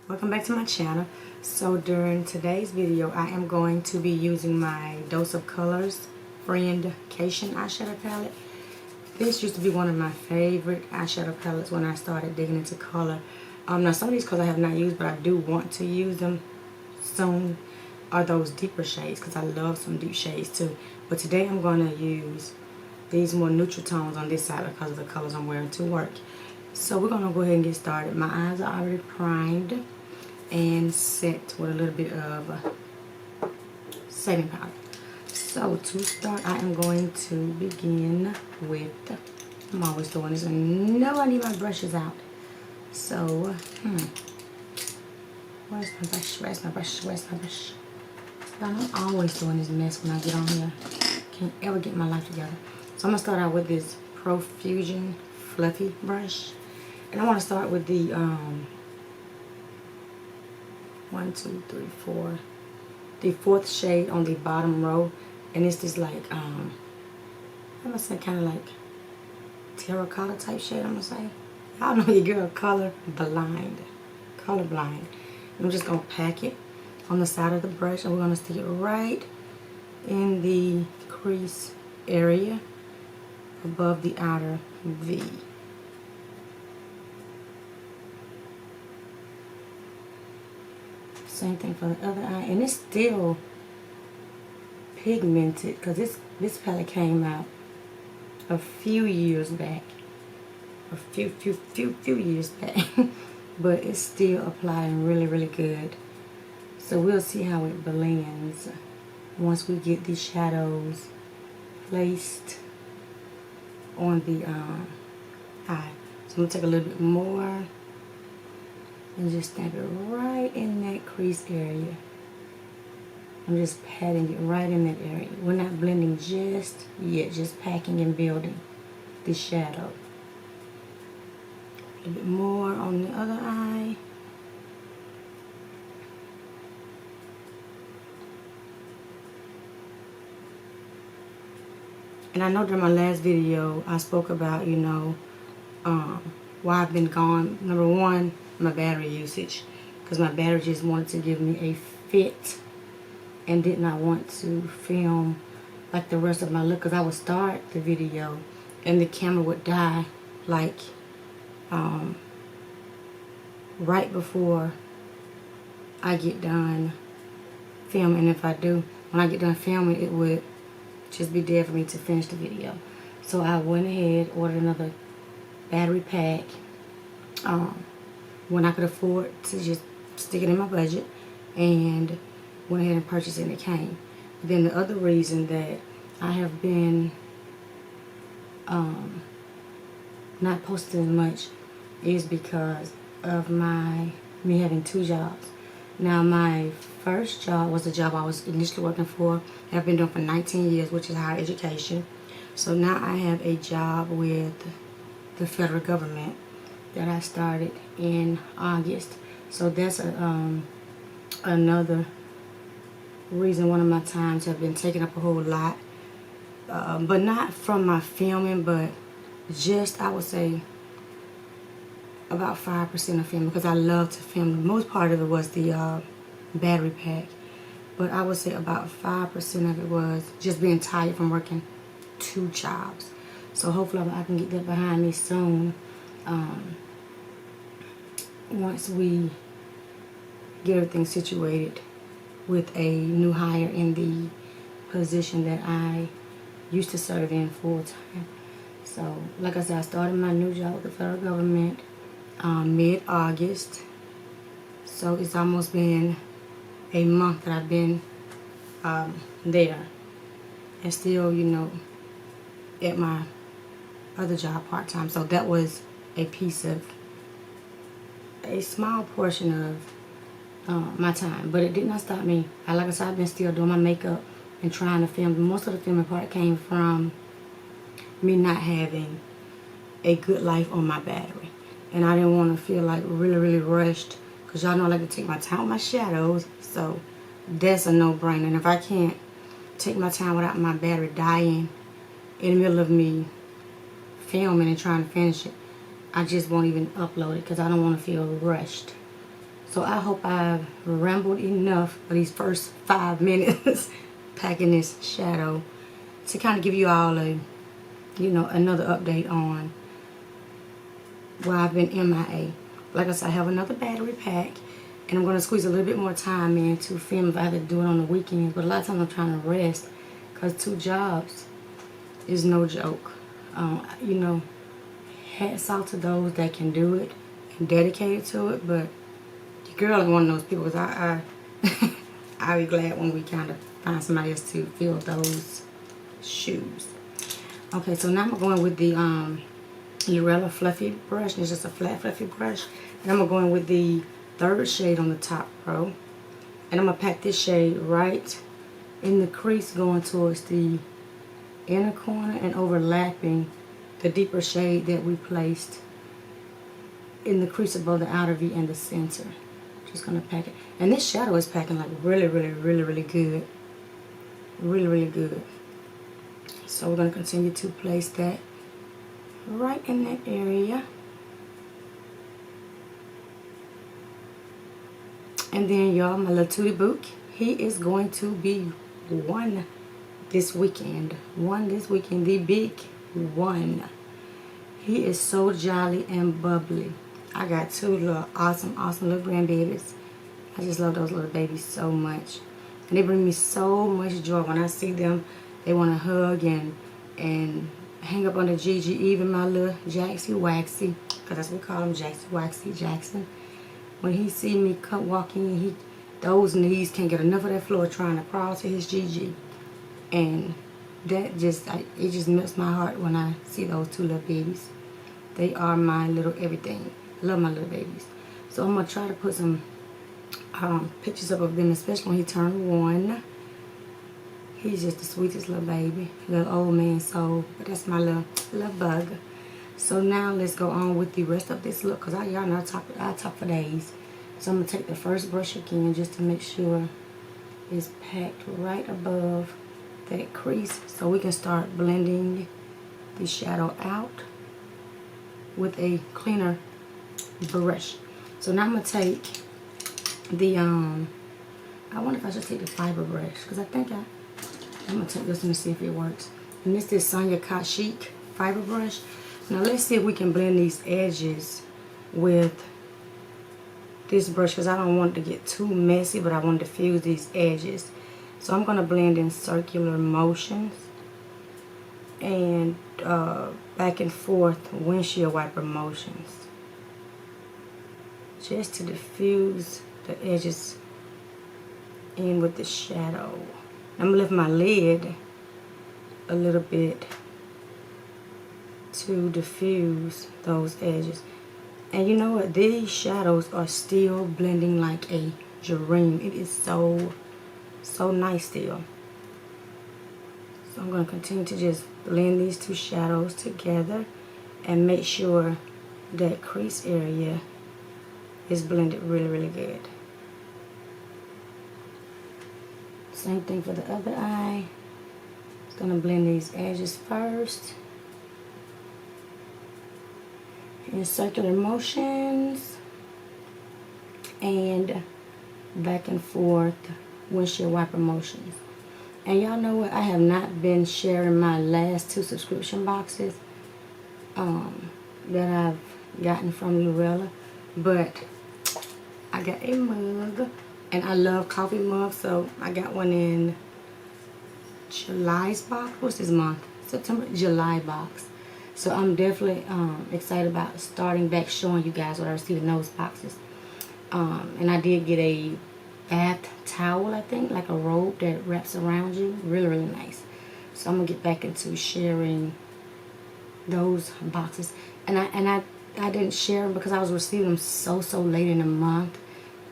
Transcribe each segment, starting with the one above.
Welcome back to my channel. So during today's video I am going to be using my Dose of Colors Friendcation eyeshadow palette. This used to be one of my favorite eyeshadow palettes when I started digging into color. Now some of these colors I have not used, but I do want to use them soon, are those deeper shades, because I love some deep shades too. But today I'm going to use these more neutral tones on this side because of the colors I'm wearing to work. So we're going to go ahead and get started. My eyes are already primed and set with a little bit of setting powder. So to start, I am going to begin with, I'm always doing this, and no, I need my brushes out. So, where's my brush, where's my brush, where's my brush? I'm always doing this mess when I get on here. Can't ever get my life together. So I'm going to start out with this Profusion Fluffy brush. And I want to start with the 1, 2, 3, 4, the fourth shade on the bottom row, and it's this like I'm gonna say kind of like terracotta type shade. I'm gonna say, y'all know your girl colorblind. I'm just gonna pack it on the side of the brush, and we're gonna stick it right in the crease area above the outer V. Same thing for the other eye, and it's still pigmented because this palette came out a few years back, a few years back, but it's still applying really good. So we'll see how it blends once we get these shadows placed on the eye. So I'm gonna take a little bit more and just stamp it right in that crease area. I'm just patting it right in that area. We're not blending just yet, just packing and building the shadow. A little bit more on the other eye. And I know during my last video I spoke about, you know, why I've been gone. Number one, my battery usage, because my battery just wanted to give me a fit and did not want to film like the rest of my look, because I would start the video and the camera would die like right before I get done filming. If I do, when I get done filming, it would just be dead for me to finish the video. So I went ahead, ordered another battery pack when I could afford to just stick it in my budget, and went ahead and purchased it, and it came. But then the other reason that I have been not posting as much is because of me having 2 jobs. Now my first job was the job I was initially working for. I've been doing for 19 years, which is higher education. So now I have a job with the federal government that I started in August. So that's another reason one of my times have been taking up a whole lot. But not from my filming, but just, I would say, about 5% of filming, because I love to film. The most part of it was the battery pack. But I would say about 5% of it was just being tired from working 2 jobs. So hopefully I can get that behind me soon. Once we get everything situated with a new hire in the position that I used to serve in full time. So like I said, I started my new job with the federal government mid-August. So it's almost been a month that I've been there, and still, you know, at my other job part-time. So that was a piece of a small portion of my time, but it did not stop me. Like I said, I've been still doing my makeup and trying to film. Most of the filming part came from me not having a good life on my battery, and I didn't want to feel like really rushed, because y'all know I like to take my time with my shadows. So that's a no-brainer. And if I can't take my time without my battery dying in the middle of me filming and trying to finish it, I just won't even upload it, because I don't want to feel rushed. So I hope I've rambled enough for these first 5 minutes packing this shadow to kind of give you all a, you know, another update on where I've been MIA. Like I said, I have another battery pack, and I'm going to squeeze a little bit more time in to film if I have to do it on the weekends. But a lot of times I'm trying to rest because 2 jobs is no joke. You know, hats off to those that can do it and dedicated to it, but your girl ain't one of those people, because I'll be glad when we kind of find somebody else to fill those shoes. Okay, so now I'm going with the Urella fluffy brush. It's just a flat fluffy brush, and I'm gonna go in with the 3rd shade on the top row, and I'm gonna pack this shade right in the crease going towards the inner corner and overlapping the deeper shade that we placed in the crease above the outer V and the center. Just gonna pack it, and this shadow is packing like really good, really good. So we're gonna continue to place that right in that area. And then y'all, my little Tootie Book, he is going to be one this weekend. The big one. He is so jolly and bubbly. I got 2 little awesome little grandbabies. I just love those little babies so much. And they bring me so much joy when I see them. They want to hug and hang up on the Gigi. Even my little Jaxie Waxy, because that's what we call him, Jaxie Waxy Jackson. When he see me walking, those knees can't get enough of that floor trying to crawl to his Gigi. And that it just melts my heart when I see those 2 little babies. They are my little everything. Love my little babies. So I'm going to try to put some pictures up of them, especially when he turned 1. He's just the sweetest little baby, little old man soul. But that's my little bug. So now let's go on with the rest of this look, because y'all know I talk for days. So I'm going to take the first brush again just to make sure it's packed right above that crease, so we can start blending the shadow out with a cleaner brush. So now I'm going to take the, I wonder if I should take the fiber brush, because I think I'm going to take this one to see if it works. And this is Sonia Kashik fiber brush. Now let's see if we can blend these edges with this brush, because I don't want it to get too messy, but I want to diffuse these edges. So I'm going to blend in circular motions and back and forth windshield wiper motions, just to diffuse the edges in with the shadow. I'm going to lift my lid a little bit to diffuse those edges. And you know what? These shadows are still blending like a dream. It is so nice still. So I'm going to continue to just blend these 2 shadows together and make sure that crease area is blended really good. Same thing for the other eye. Just going to blend these edges first in circular motions and back and forth windshield wiper motions. And y'all know what? I have not been sharing my last 2 subscription boxes that I've gotten from Lurella, but I got a mug, and I love coffee mugs, so I got one in July's box. What's this month? September, July box. So I'm definitely excited about starting back showing you guys what I received in those boxes. And I did get a bath towel, I think, like a robe that wraps around you. Really nice. So I'm gonna get back into sharing those boxes. And I didn't share them because I was receiving them so late in the month,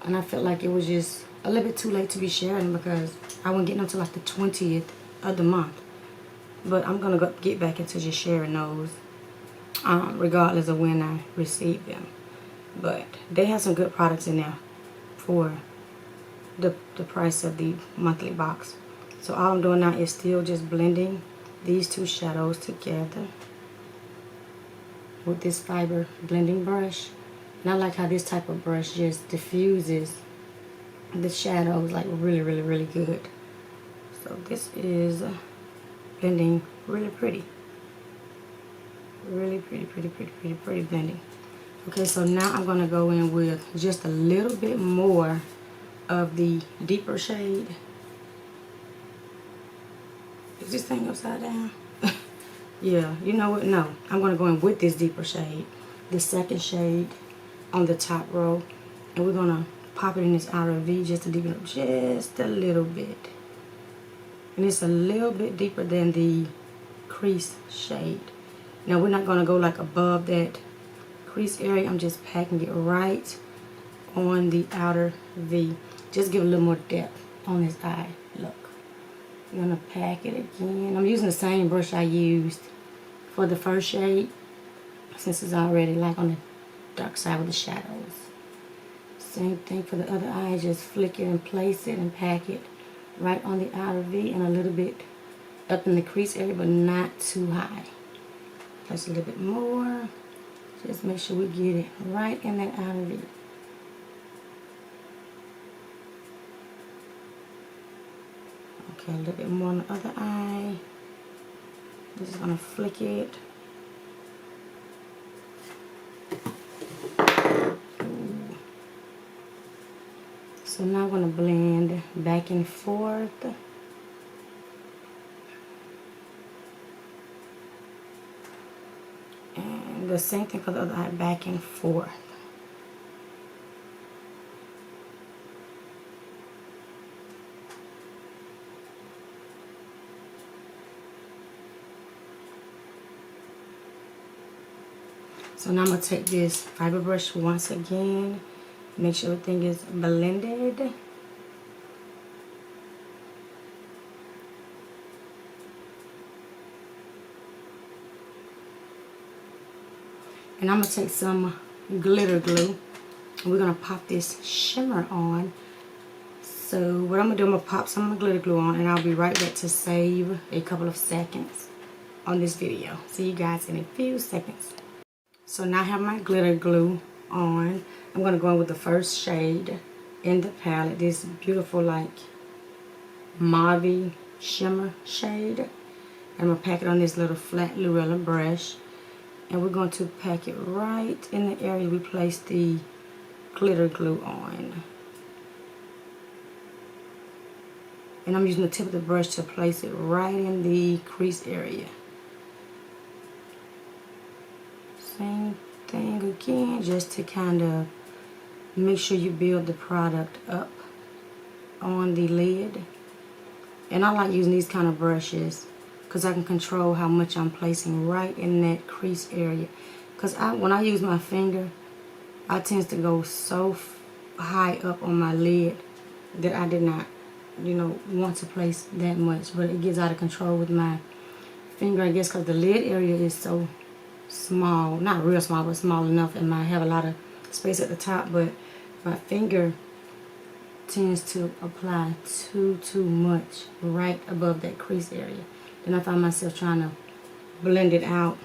and I felt like it was just a little bit too late to be sharing them because I wouldn't get them until like the 20th of the month. But I'm gonna get back into just sharing those regardless of when I receive them. But they have some good products in there for the price of the monthly box. So all I'm doing now is still just blending these 2 shadows together with this fiber blending brush. And I like how this type of brush just diffuses the shadows like really, really, really good. So this is blending really pretty. Really pretty blending. Okay, so now I'm going to go in with just a little bit more of the deeper shade. Is this thing upside down? Yeah, you know what? No, I'm going to go in with this deeper shade, the second shade on the top row, and we're going to pop it in this outer V just to deepen up just a little bit. And it's a little bit deeper than the crease shade. Now we're not going to go like above that crease area. I'm just packing it right on the outer V. Just give a little more depth on this eye. Look. I'm going to pack it again. I'm using the same brush I used for the first shade, since it's already like on the dark side with the shadows. Same thing for the other eye. Just flick it and place it and pack it right on the outer V and a little bit up in the crease area, but not too high. Place a little bit more. Just make sure we get it right in that outer V. Okay, a little bit more on the other eye. Just gonna flick it. Ooh. So now I'm gonna blend back and forth. And the same thing for the other eye, back and forth. So now I'm going to take this fiber brush once again, make sure everything is blended. And I'm going to take some glitter glue, and we're going to pop this shimmer on. So what I'm going to do, I'm going to pop some of my glitter glue on, and I'll be right back to save a couple of seconds on this video. See you guys in a few seconds. So now I have my glitter glue on. I'm going to go in with the first shade in the palette. This beautiful like Mauvy shimmer shade. I'm going to pack it on this little flat Lurella brush. And we're going to pack it right in the area we placed the glitter glue on. And I'm using the tip of the brush to place it right in the crease area. Same thing again, just to kind of make sure you build the product up on the lid. And I like using these kind of brushes because I can control how much I'm placing right in that crease area. Because when I use my finger, I tend to go so high up on my lid that I did not, want to place that much. But it gets out of control with my finger, I guess, because the lid area is so small, not real small, but small enough, and I have a lot of space at the top, but my finger tends to apply too much right above that crease area. Then I find myself trying to blend it out,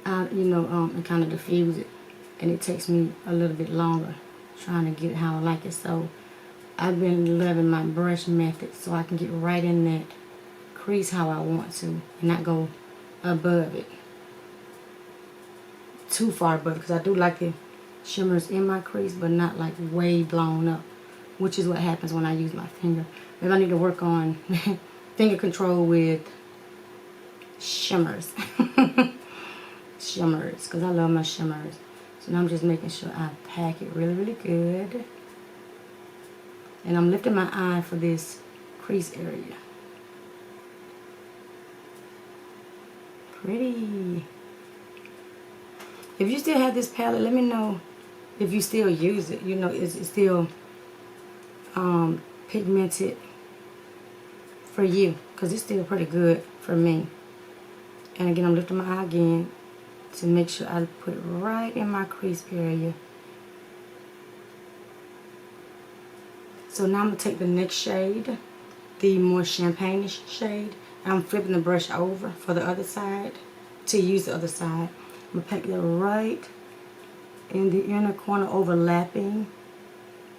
and kind of diffuse it, and it takes me a little bit longer trying to get it how I like it. So I've been loving my brush method so I can get right in that crease how I want to and not go above it. Too far above, because I do like the shimmers in my crease, but not like way blown up, which is what happens when I use my finger. Maybe I need to work on finger control with shimmers. Shimmers, because I love my shimmers. So now I'm just making sure I pack it really good. And I'm lifting my eye for this crease area. Pretty. If you still have this palette, let me know if you still use it. Is it still pigmented for you? Because it's still pretty good for me. And again, I'm lifting my eye again to make sure I put it right in my crease area. So now I'm going to take the next shade, the more champagne-ish shade, and I'm flipping the brush over for the other side to use the other side. I'm going to pack that right in the inner corner overlapping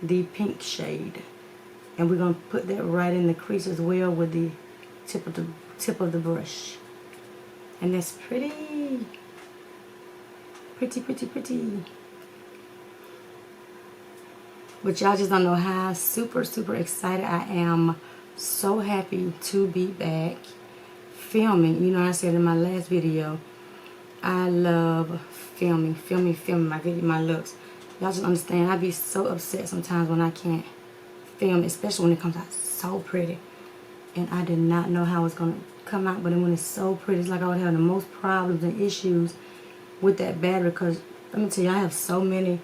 the pink shade. And we're going to put that right in the crease as well with the tip of the brush. And that's pretty. Pretty, pretty, pretty. But y'all just don't know how super, super excited I am. So happy to be back filming. You know, I said in my last video, I love filming my looks. Y'all just understand, I be so upset sometimes when I can't film, especially when it comes out so pretty. And I did not know how it's going to come out, but when it's so pretty, it's like I would have the most problems and issues with that battery, because let me tell you, I have so many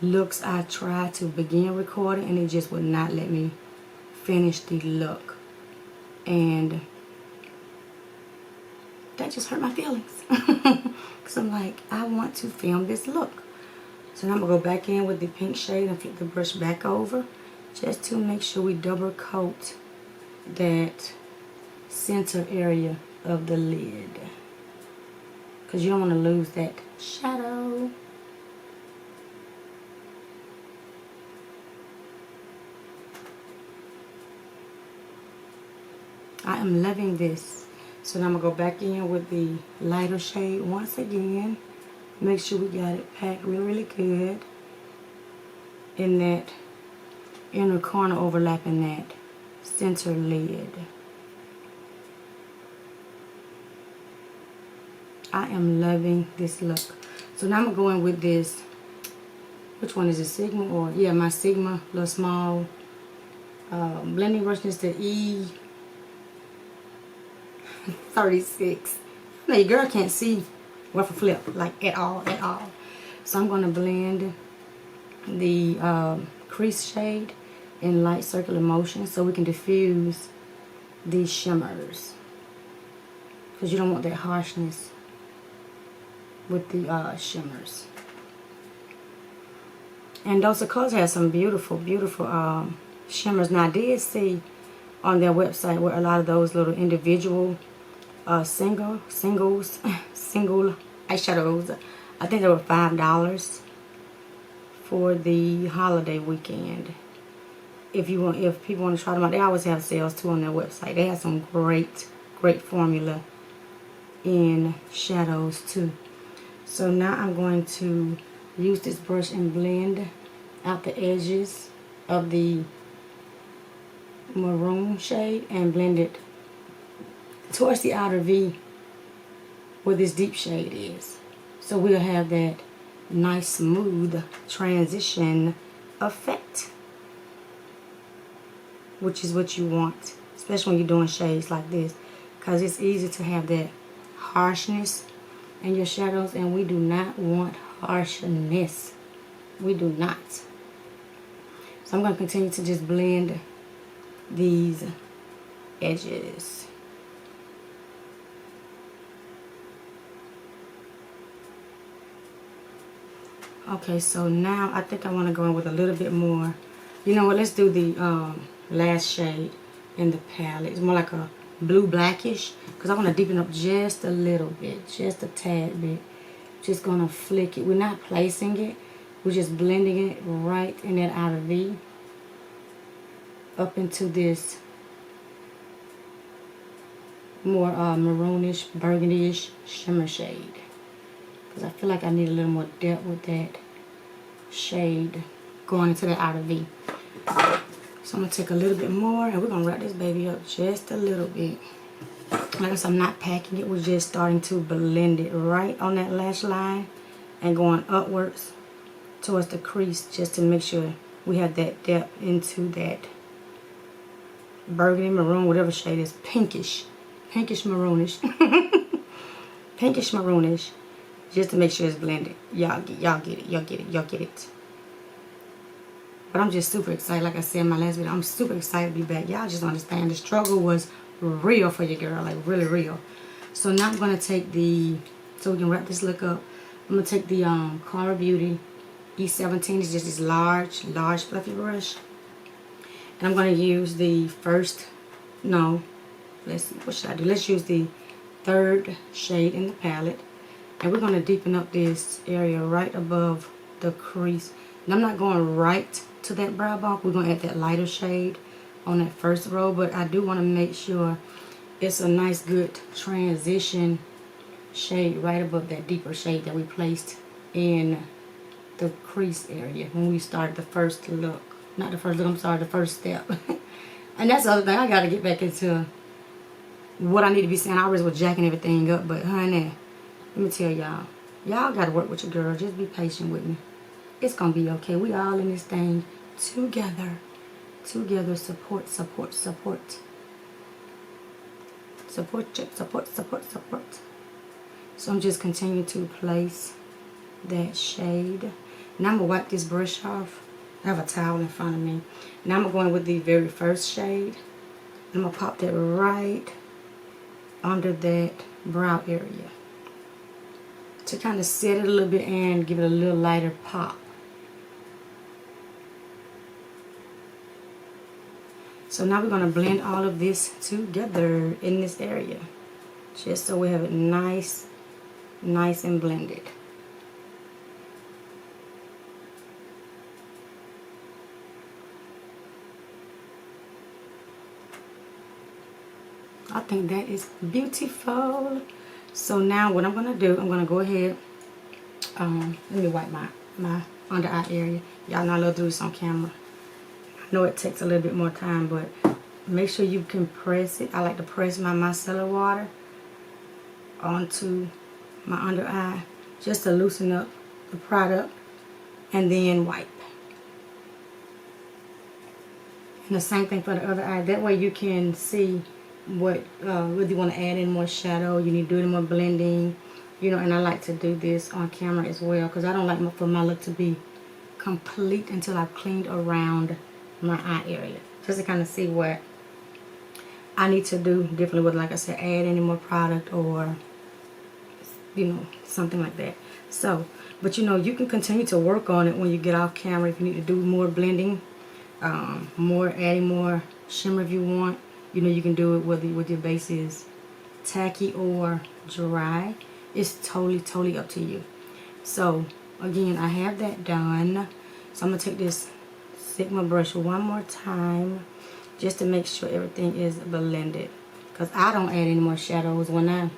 looks I tried to begin recording and it just would not let me finish the look, and that just hurt my feelings because I'm like, I want to film this look. So now I'm gonna go back in with the pink shade and flip the brush back over just to make sure we double coat that center area of the lid, because you don't want to lose that shadow. I am loving this. So now I'm going to go back in with the lighter shade once again. Make sure we got it packed really, really good in that inner corner overlapping that center lid. I am loving this look. So now I'm going to go in with this, which one is it, Sigma? Or yeah, my Sigma little small blending brush. Is the E36. Now your girl can't see ruffle flip like at all. So I'm going to blend the crease shade in light circular motion so we can diffuse these shimmers, because you don't want that harshness with the shimmers. And those colors have some beautiful, beautiful shimmers. Now I did see on their website where a lot of those little individual single eyeshadows, I think they were $5 for the holiday weekend. If people want to try them out, they always have sales too on their website. They have some great formula in shadows too. So now I'm going to use this brush and blend out the edges of the maroon shade and blend it towards the outer V where this deep shade is. So we'll have that nice smooth transition effect, which is what you want, especially when you're doing shades like this, because it's easy to have that harshness in your shadows, and we do not want harshness. We do not. So I'm going to continue to just blend these edges. Okay, so now I think I want to go in with a little bit more. You know what, let's do the last shade in the palette. It's more like a blue blackish, because I want to deepen up just a little bit, just a tad bit. Just going to flick it. We're not placing it, we're just blending it right in that outer V up into this more maroonish, burgundy-ish shimmer shade, because I feel like I need a little more depth with that shade going into that outer V. So I'm going to take a little bit more and we're going to wrap this baby up just a little bit. Like I said, I'm not packing it. We're just starting to blend it right on that lash line and going upwards towards the crease, just to make sure we have that depth into that burgundy, maroon, whatever shade is, pinkish maroonish. Pinkish maroonish, just to make sure it's blended. Y'all get it. But I'm just super excited. Like I said in my last video, I'm super excited to be back. Y'all just understand the struggle was real for your girl, like really real. So now I'm going to take the, so we can wrap this look up, I'm going to take the Cara Beauty E17. It's just this large fluffy brush. And I'm going to use the what should I do? Let's use the third shade in the palette. And we're going to deepen up this area right above the crease. And I'm not going right to that brow bone. We're going to add that lighter shade on that first row, but I do want to make sure it's a nice good transition shade right above that deeper shade that we placed in the crease area when we started the first look. Not the first look, I'm sorry, the first step. And that's the other thing, I got to get back into what I need to be saying. I always was jacking everything up, but honey, let me tell y'all, y'all got to work with your girl. Just be patient with me. It's going to be okay. We all in this thing together. Together, support, support, support. Support, support, support, support. So I'm just continuing to place that shade. Now I'm going to wipe this brush off. I have a towel in front of me. Now I'm going with the very first shade. I'm going to pop that right under that brow area to kind of set it a little bit and give it a little lighter pop. So now we're going to blend all of this together in this area, just so we have it nice and blended. I think that is beautiful. So now what I'm going to do, I'm going to go ahead, let me wipe my under eye area. Y'all know I love to do this on camera. I know it takes a little bit more time, but make sure you can press it. I like to press my micellar water onto my under eye just to loosen up the product, and then wipe. And the same thing for the other eye. That way you can see what whether you want to add in more shadow, you need to do any more blending, you know. And I like to do this on camera as well, because I don't like for my look to be complete until I've cleaned around my eye area, just to kind of see what I need to do differently with, like I said, add any more product or, you know, something like that. So, but you know, you can continue to work on it when you get off camera if you need to do more blending, adding more shimmer if you want. You know, you can do it whether your base is tacky or dry. It's totally up to you. So again, I have that done. So I'm gonna take this Sigma brush one more time just to make sure everything is blended, because I don't add any more shadows when I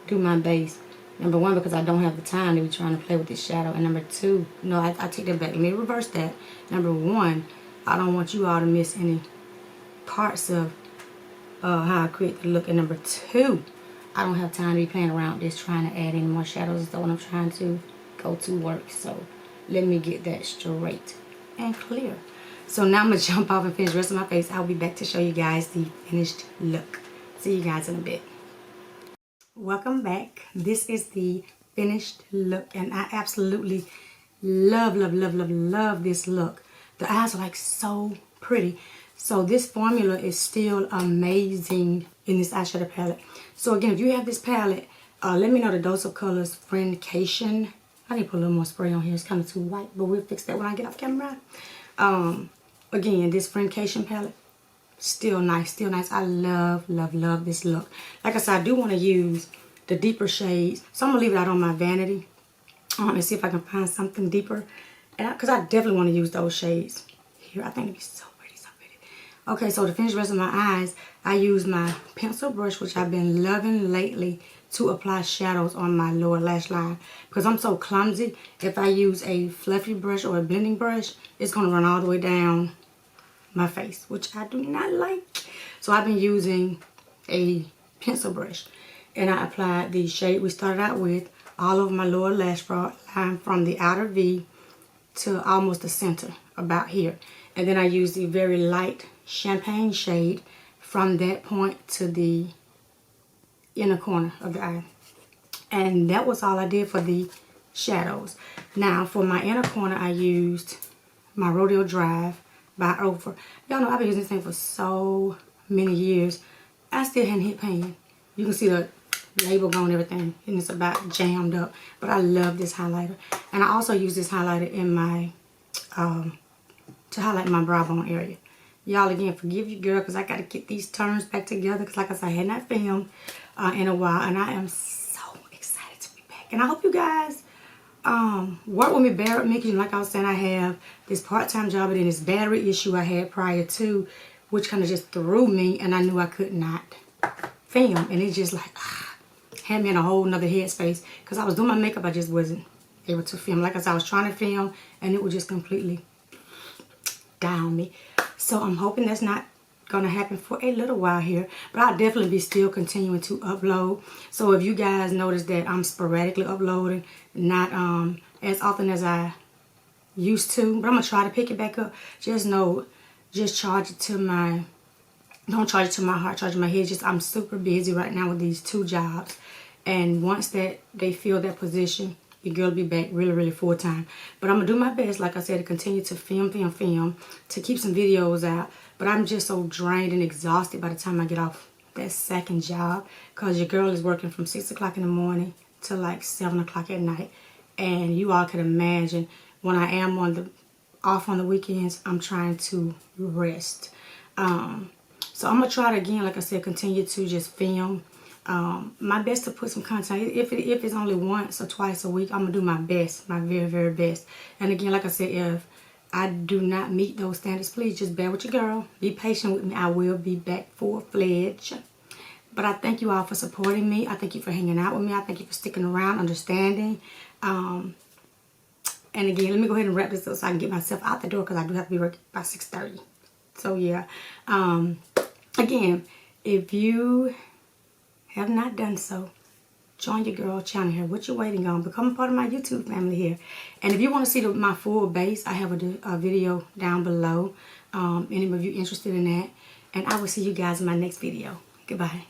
do my base. Number one, because I don't have the time to be trying to play with this shadow, and number two, no, I take that back. Let me reverse that. Number one, I don't want you all to miss any parts of how I create the look, and number two, I don't have time to be playing around with this trying to add any more shadows. So when I'm trying to go to work, so let me get that straight and clear. So now I'm gonna jump off and finish the rest of my face. I'll be back to show you guys the finished look. See you guys in a bit. Welcome back. This is the finished look, and I absolutely love this look. The eyes are like so pretty. So this formula is still amazing in this eyeshadow palette. So again, if you have this palette, let me know the dose of colors. Friendcation. I need to put a little more spray on here. It's kind of too white, but we'll fix that when I get off camera. Again, this Friendcation palette, still nice, I love this look. Like I said, I do want to use the deeper shades, so I'm gonna leave it out on my vanity and see if I can find something deeper, and because I definitely want to use those shades here. I think it'd be so pretty. Okay, so to finish the rest of my eyes, I use my pencil brush, which I've been loving lately, to apply shadows on my lower lash line, because I'm so clumsy. If I use a fluffy brush or a blending brush, it's going to run all the way down my face, which I do not like. So I've been using a pencil brush, and I applied the shade we started out with all over my lower lash line from the outer V to almost the center, about here. And then I used the very light champagne shade from that point to the inner corner of the eye. And that was all I did for the shadows. Now for my inner corner, I used my Rodeo Drive by Over. Y'all know I've been using this thing for so many years. I still hadn't hit pan. You can see the label gone and everything, and it's about jammed up. But I love this highlighter. And I also use this highlighter in my to highlight my brow bone area. Y'all, again, forgive you, girl, because I got to get these turns back together, because like I said, I had not filmed in a while, and I am so excited to be back. And I hope you guys work with me, bear with me, because like I was saying, I have this part-time job and then this battery issue I had prior to, which kind of just threw me, and I knew I could not film, and it just like had me in a whole nother headspace, because I was doing my makeup, I just wasn't able to film. Like I said, I was trying to film and it would just completely down me. So I'm hoping that's not gonna happen for a little while here, but I'll definitely be still continuing to upload. So if you guys notice that I'm sporadically uploading, not as often as I used to, but I'm gonna try to pick it back up. Just know, just charge it to my, don't charge it to my heart, charge it to my head. Just I'm super busy right now with these 2 jobs, and once that they fill that position, your girl will be back really full time. But I'm gonna do my best, like I said, to continue to film, to keep some videos out. But I'm just so drained and exhausted by the time I get off that second job, because your girl is working from 6 o'clock in the morning to like 7 o'clock at night. And you all can imagine, when I am off on the weekends, I'm trying to rest. So I'm gonna try it again, like I said, continue to just film. My best to put some content. If it's only once or twice a week, I'm gonna do my best, my very best. And again, like I said, if I do not meet those standards, please just bear with your girl. Be patient with me. I will be back full-fledged. But I thank you all for supporting me. I thank you for hanging out with me. I thank you for sticking around, understanding. And again, let me go ahead and wrap this up so I can get myself out the door, because I do have to be working by 6:30. So yeah. Again, if you have not done so, join your girl channel here. What you waiting on? Become a part of my YouTube family here. And if you want to see my full base, I have a video down below. Any of you interested in that? And I will see you guys in my next video. Goodbye.